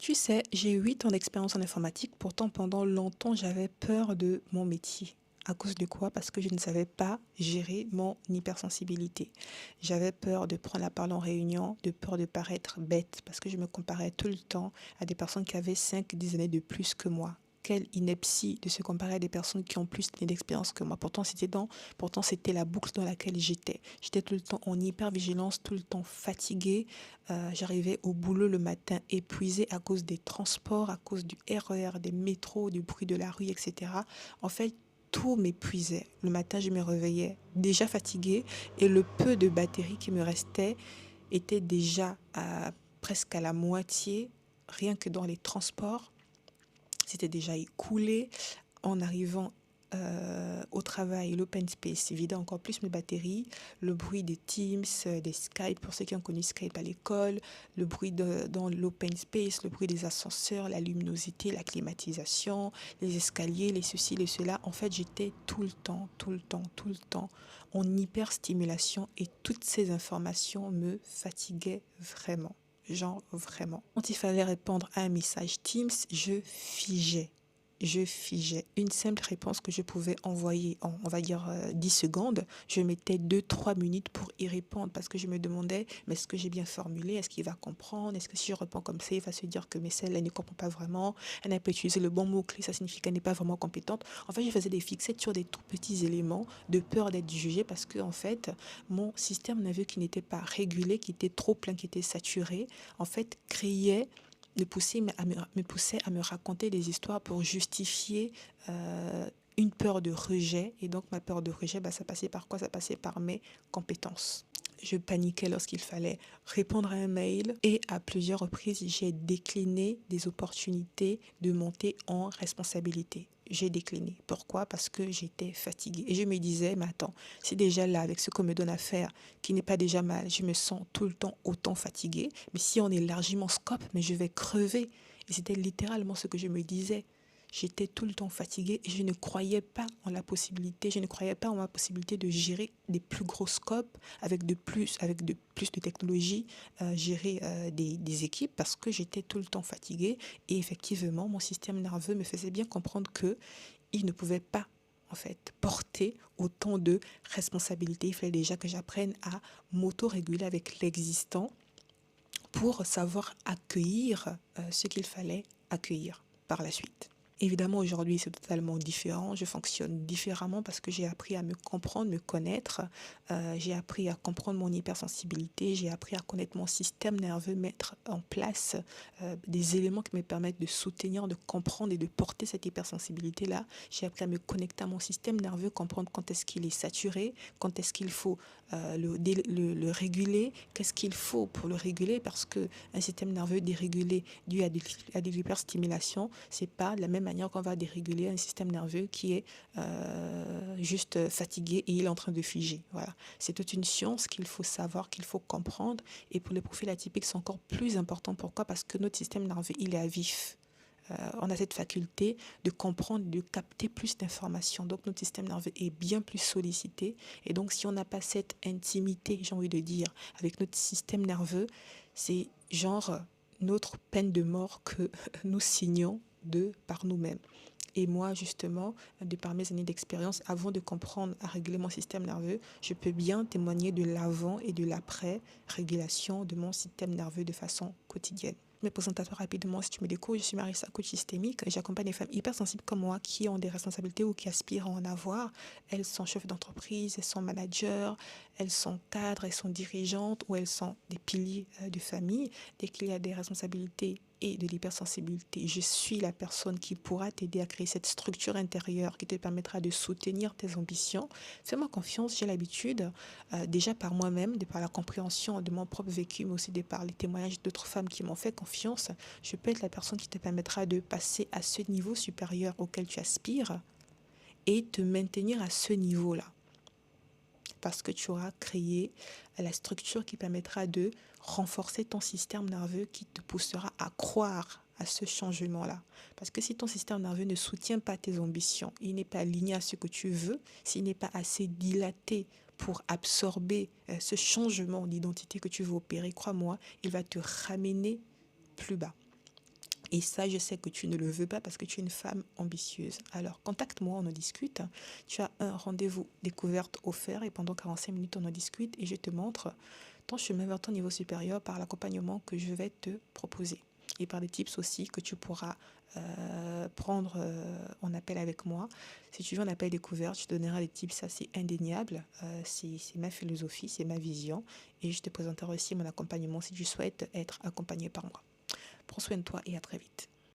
Tu sais, j'ai 8 ans d'expérience en informatique, pourtant pendant longtemps j'avais peur de mon métier. À cause de quoi? Parce que je ne savais pas gérer mon hypersensibilité. J'avais peur de prendre la parole en réunion, de peur de paraître bête, parce que je me comparais tout le temps à des personnes qui avaient 5, 10 années de plus que moi. Quelle ineptie de se comparer à des personnes qui ont plus d'expérience que moi. Pourtant c'était la boucle dans laquelle j'étais. J'étais tout le temps en hypervigilance, tout le temps fatiguée. J'arrivais au boulot le matin épuisée à cause des transports, à cause du RER, des métros, du bruit de la rue, etc. En fait, tout m'épuisait. Le matin, je me réveillais déjà fatiguée et le peu de batterie qui me restait était déjà presque à la moitié, rien que dans les transports. C'était déjà écoulé. En arrivant au travail, l'open space vidait encore plus mes batteries. Le bruit des Teams, des Skype, pour ceux qui ont connu Skype à l'école, le bruit dans l'open space, le bruit des ascenseurs, la luminosité, la climatisation, les escaliers, les ceci, les cela. En fait, j'étais tout le temps, tout le temps, tout le temps en hyperstimulation et toutes ces informations me fatiguaient vraiment. Genre vraiment. Quand il fallait répondre à un message Teams, je figeais. Je figeais. Une simple réponse que je pouvais envoyer en, on va dire, 10 secondes, je mettais 2, 3 minutes pour y répondre parce que je me demandais, mais est-ce que j'ai bien formulé? Est-ce qu'il va comprendre? Est-ce que si je réponds comme ça, il va se dire que mais celle-là elle ne comprend pas vraiment? Elle n'a pas utilisé le bon mot-clé, ça signifie qu'elle n'est pas vraiment compétente. En fait, je faisais des fixettes sur des tout petits éléments de peur d'être jugée parce que, en fait, mon système nerveux qui n'était pas régulé, qui était trop plein, qui était saturé, en fait, créait me poussait à me raconter des histoires pour justifier une peur de rejet. Et donc, ma peur de rejet, bah, ça passait par quoi? Ça passait par mes compétences. Je paniquais lorsqu'il fallait répondre à un mail et à plusieurs reprises, j'ai décliné des opportunités de monter en responsabilité. J'ai décliné. Pourquoi? Parce que j'étais fatiguée. Et je me disais, mais attends, c'est déjà là, avec ce qu'on me donne à faire, qui n'est pas déjà mal, je me sens tout le temps autant fatiguée. Mais si on élargit mon scope, mais je vais crever. Et c'était littéralement ce que je me disais. J'étais tout le temps fatiguée et je ne croyais pas en la possibilité, je ne croyais pas en ma possibilité de gérer des plus gros scopes avec de plus de technologie, gérer des équipes parce que j'étais tout le temps fatiguée et effectivement mon système nerveux me faisait bien comprendre que il ne pouvait pas en fait porter autant de responsabilités. Il fallait déjà que j'apprenne à m'auto-réguler avec l'existant pour savoir accueillir ce qu'il fallait accueillir par la suite. Évidemment, aujourd'hui, c'est totalement différent. Je fonctionne différemment parce que j'ai appris à me comprendre, me connaître. J'ai appris à comprendre mon hypersensibilité. J'ai appris à connaître mon système nerveux, mettre en place des éléments qui me permettent de soutenir, de comprendre et de porter cette hypersensibilité-là. J'ai appris à me connecter à mon système nerveux, comprendre quand est-ce qu'il est saturé, quand est-ce qu'il faut le réguler, qu'est-ce qu'il faut pour le réguler, parce qu'un système nerveux dérégulé dû à de l'hyperstimulation, c'est pas de la même manière qu'on va déréguler un système nerveux qui est juste fatigué et il est en train de figer. Voilà. C'est toute une science qu'il faut savoir, qu'il faut comprendre. Et pour les profils atypiques, c'est encore plus important. Pourquoi? Parce que notre système nerveux, il est à vif. On a cette faculté de comprendre, de capter plus d'informations. Donc notre système nerveux est bien plus sollicité. Et donc si on n'a pas cette intimité, j'ai envie de dire, avec notre système nerveux, c'est genre notre peine de mort que nous signons de par nous-mêmes. Et moi, justement, de par mes années d'expérience, avant de comprendre à réguler mon système nerveux, je peux bien témoigner de l'avant et de l'après-régulation de mon système nerveux de façon quotidienne. Me présente à toi rapidement si tu me découvres. Je suis Marissa, coach systémique. J'accompagne des femmes hypersensibles comme moi qui ont des responsabilités ou qui aspirent à en avoir. Elles sont chefs d'entreprise, elles sont managers, elles sont cadres, elles sont dirigeantes ou elles sont des piliers de famille. Dès qu'il y a des responsabilités et de l'hypersensibilité, je suis la personne qui pourra t'aider à créer cette structure intérieure qui te permettra de soutenir tes ambitions. Fais-moi confiance, j'ai l'habitude, déjà par moi-même, de par la compréhension de mon propre vécu, mais aussi de par les témoignages d'autres femmes qui m'ont fait confiance, je peux être la personne qui te permettra de passer à ce niveau supérieur auquel tu aspires et te maintenir à ce niveau-là parce que tu auras créé la structure qui permettra de renforcer ton système nerveux qui te poussera à croire à ce changement-là. Parce que si ton système nerveux ne soutient pas tes ambitions, il n'est pas aligné à ce que tu veux, s'il n'est pas assez dilaté pour absorber ce changement d'identité que tu veux opérer, crois-moi, il va te ramener plus bas. Et ça, je sais que tu ne le veux pas parce que tu es une femme ambitieuse. Alors, contacte-moi, on en discute. Tu as un rendez-vous découverte offert et pendant 45 minutes, on en discute et je te montre ton chemin vers ton niveau supérieur par l'accompagnement que je vais te proposer et par des tips aussi que tu pourras prendre en appel avec moi. Si tu veux un appel découverte, je te donnerai des tips, ça c'est indéniable. C'est ma philosophie, c'est ma vision et je te présenterai aussi mon accompagnement si tu souhaites être accompagné par moi. Prends soin de toi et à très vite.